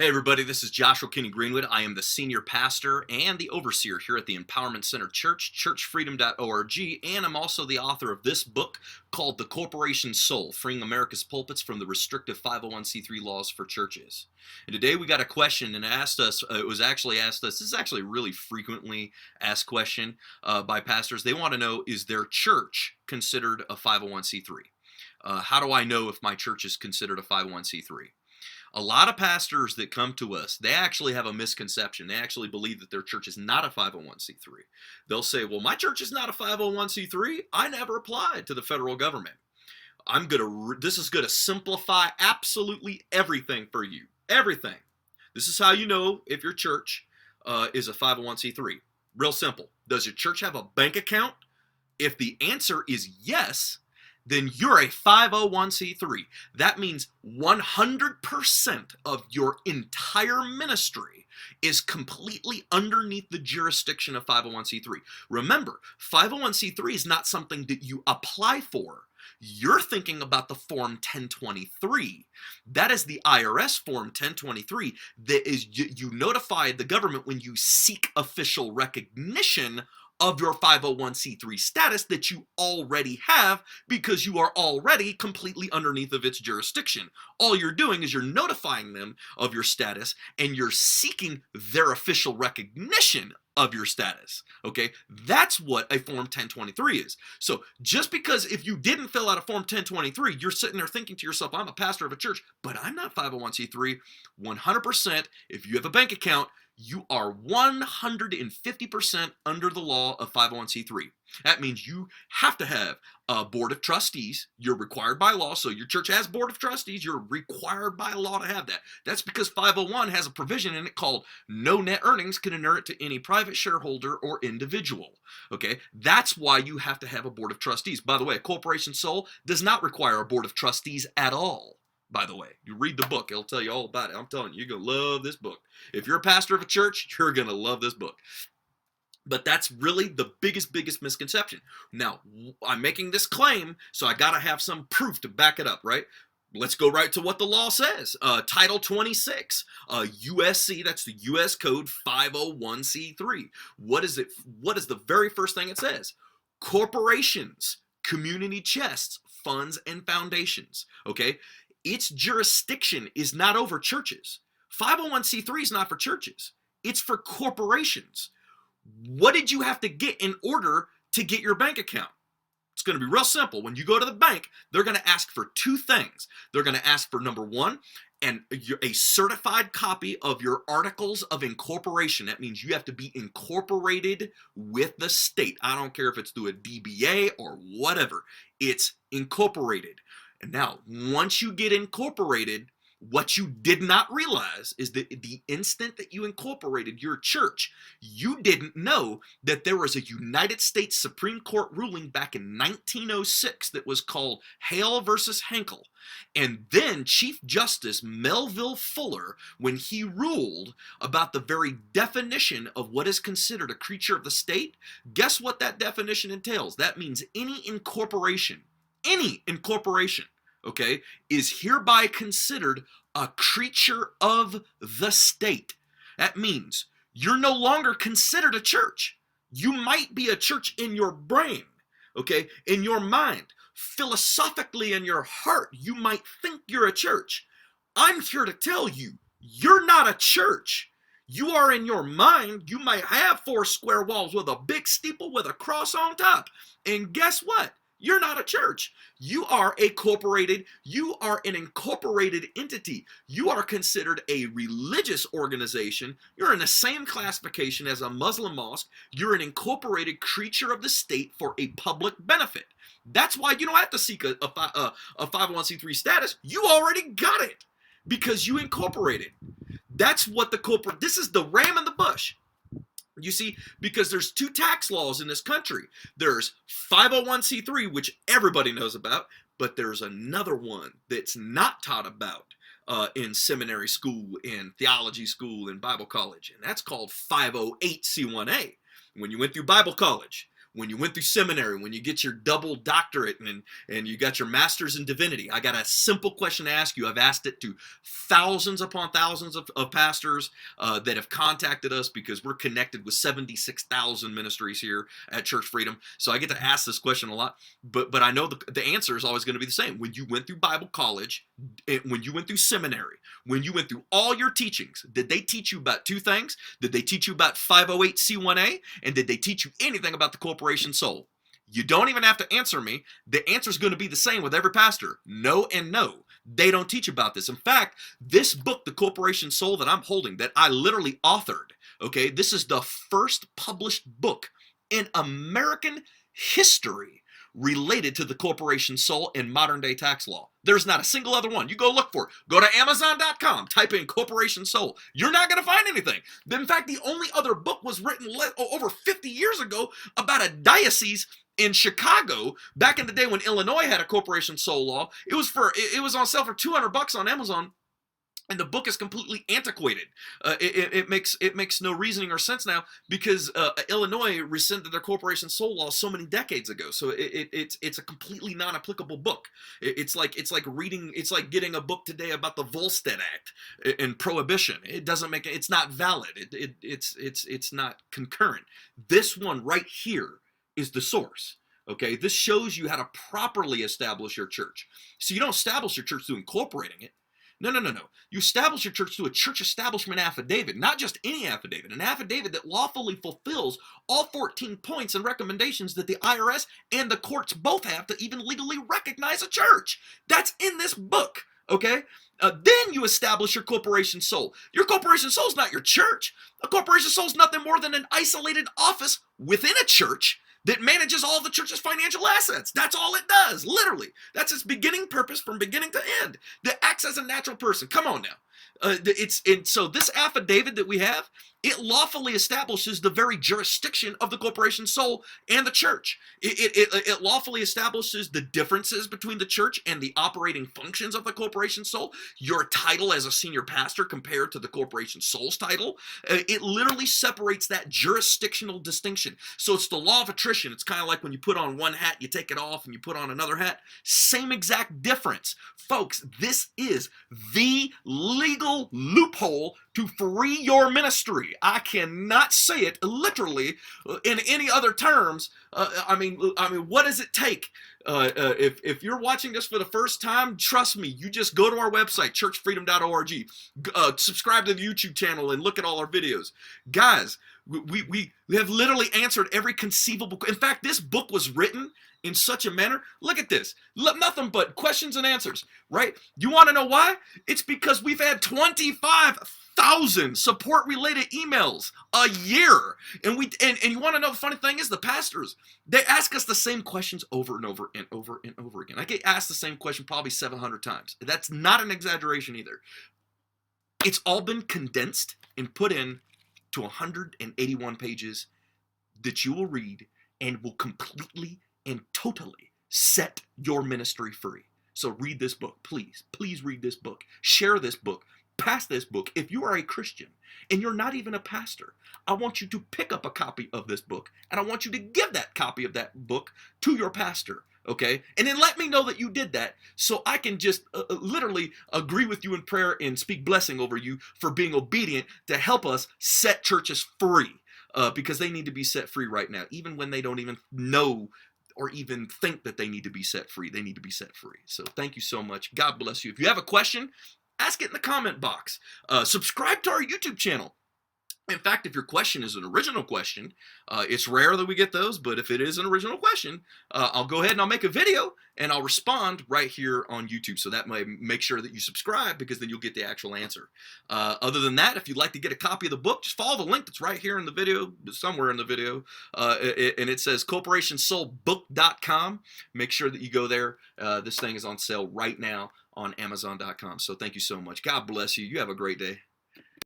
Hey everybody, this is Joshua Kinney Greenwood. I am the senior pastor and the overseer here at the Empowerment Center Church, churchfreedom.org, and I'm also the author of this book called The Corporation Soul, Freeing America's Pulpits from the Restrictive 501c3 Laws for Churches. And today we got a question and it was actually asked us, this is actually a really frequently asked question by pastors. They want to know, is their church considered a 501c3? How do I know if my church is considered a 501c3? A lot of pastors that come to us, they actually have a misconception. They actually believe that their church is not a 501c3. They'll say, well, my church is not a 501c3. I never applied to the federal government. This is going to simplify absolutely everything for you. Everything. This is how you know if your church is a 501c3. Real simple. Does your church have a bank account? If the answer is yes, then you're a 501c3. That means 100% of your entire ministry is completely underneath the jurisdiction of 501c3. Remember, 501c3 is not something that you apply for. You're thinking about the Form 1023. That is the IRS Form 1023 that is you notify the government when you seek official recognition of your 501c3 status that you already have because you are already completely underneath of its jurisdiction. All you're doing is you're notifying them of your status and you're seeking their official recognition of your status. Okay, that's what a Form 1023 is. So just because if you didn't fill out a Form 1023, you're sitting there thinking to yourself, I'm a pastor of a church, but I'm not 501c3. 100%, if you have a bank account, you are 150% under the law of 501c3. That means you have to have a board of trustees. You're required by law. So your church has board of trustees. You're required by law to have that. That's because 501 has a provision in it called no net earnings can inure it to any private shareholder or individual. Okay, that's why you have to have a board of trustees. By the way, a corporation soul does not require a board of trustees at all. By the way, you read the book, it'll tell you all about it. I'm telling you, you're going to love this book. If you're a pastor of a church, you're going to love this book. But that's really the biggest misconception. Now, I'm making this claim, so I got to have some proof to back it up, right? Let's go right to what the law says. Title 26, USC, that's the U.S. Code 501c3. What is it? What is the very first thing it says? Corporations, community chests, funds, and foundations, okay? Its jurisdiction is not over churches. 501c3 is not for churches. It's for corporations. What did you have to get in order to get your bank account? It's going to be real simple. When you go to the bank, they're going to ask for two things. They're going to ask for, number one, a certified copy of your articles of incorporation. That means you have to be incorporated with the state. I don't care if it's through a DBA or whatever. It's incorporated. And now, once you get incorporated, what you did not realize is that the instant that you incorporated your church, you didn't know that there was a United States Supreme Court ruling back in 1906 that was called Hale versus Henkel. And then Chief Justice Melville Fuller, when he ruled about the very definition of what is considered a creature of the state, guess what that definition entails? That means any incorporation, okay, is hereby considered a creature of the state. That means you're no longer considered a church. You might be a church in your brain, okay, in your mind. Philosophically, in your heart, you might think you're a church. I'm here to tell you, you're not a church. You are in your mind. You might have four square walls with a big steeple with a cross on top. And guess what? You're not a church. You are an incorporated entity. You are considered a religious organization. You're in the same classification as a Muslim mosque. You're an incorporated creature of the state for a public benefit. That's why you don't have to seek a 501c3 status. You already got it because you incorporated. That's what this is the ram in the bush. You see, because there's two tax laws in this country. There's 501c3, which everybody knows about, but there's another one that's not taught about in seminary school, in theology school, in Bible college, and that's called 508c1a. When you went through Bible college, when you went through seminary, when you get your double doctorate and you got your master's in divinity, I got a simple question to ask you. I've asked it to thousands upon thousands of pastors that have contacted us because we're connected with 76,000 ministries here at Church Freedom. So I get to ask this question a lot, but I know the answer is always going to be the same. When you went through Bible college, when you went through seminary, when you went through all your teachings, did they teach you about two things? Did they teach you about 508c1a? And did they teach you anything about the corporation soul? You don't even have to answer me. The answer is going to be the same with every pastor. No and no. They don't teach about this. In fact, this book, The Corporation Soul, that I'm holding, that I literally authored, okay, this is the first published book in American history related to the corporation soul and modern day tax law. There's not a single other one. You go look for it. Go to Amazon.com, type in corporation soul. You're not going to find anything. In fact, the only other book was written over 50 years ago about a diocese in Chicago back in the day when Illinois had a corporation soul law. It was on sale for $200 on Amazon. And the book is completely antiquated. It makes no reasoning or sense now because Illinois rescinded their corporation soul law so many decades ago. So it's a completely non-applicable book. It's like getting a book today about the Volstead Act and prohibition. It doesn't make it's not valid. It's not concurrent. This one right here is the source. Okay, this shows you how to properly establish your church. So you don't establish your church through incorporating it. No. You establish your church through a church establishment affidavit, not just any affidavit, an affidavit that lawfully fulfills all 14 points and recommendations that the IRS and the courts both have to even legally recognize a church. That's in this book, okay? Then you establish your corporation soul. Your corporation soul is not your church. A corporation soul is nothing more than an isolated office within a church that manages all the church's financial assets. That's all it does, literally. That's its beginning purpose from beginning to end. That acts as a natural person. Come on now. So this affidavit that we have, it lawfully establishes the very jurisdiction of the corporation soul and the church. It lawfully establishes the differences between the church and the operating functions of the corporation soul. Your title as a senior pastor compared to the corporation soul's title. It literally separates that jurisdictional distinction. So it's the law of attrition. It's kind of like when you put on one hat, you take it off and you put on another hat. Same exact difference. Folks, this is the legal loophole to free your ministry. I cannot say it literally in any other terms. I mean, what does it take? If you're watching this for the first time, trust me, you just go to our website, churchfreedom.org, subscribe to the YouTube channel and look at all our videos. Guys, we have literally answered every conceivable. In fact, this book was written in such a manner. Look at this. Nothing but questions and answers, right? You want to know why? It's because we've had 25,000 support-related emails a year. And you want to know the funny thing is the pastors, they ask us the same questions over and over and over and over again. I get asked the same question probably 700 times. That's not an exaggeration either. It's all been condensed and put in to 181 pages that you will read and will completely and totally set your ministry free. So read this book, please. Please read this book. Share this book. Pass this book. If you are a Christian and you're not even a pastor, I want you to pick up a copy of this book and I want you to give that copy of that book to your pastor, okay? And then let me know that you did that so I can just literally agree with you in prayer and speak blessing over you for being obedient to help us set churches free because they need to be set free right now, even when they don't even know or even think that they need to be set free. They need to be set free. So thank you so much. God bless you. If you have a question, ask it in the comment box. Subscribe to our YouTube channel. In fact, if your question is an original question, it's rare that we get those, but if it is an original question, I'll go ahead and I'll make a video and I'll respond right here on YouTube. So that might make sure that you subscribe because then you'll get the actual answer. Other than that, if you'd like to get a copy of the book, just follow the link that's right here in the video, somewhere in the video, and it says corporationsoulbook.com. Make sure that you go there. This thing is on sale right now on Amazon.com. So thank you so much. God bless you. You have a great day.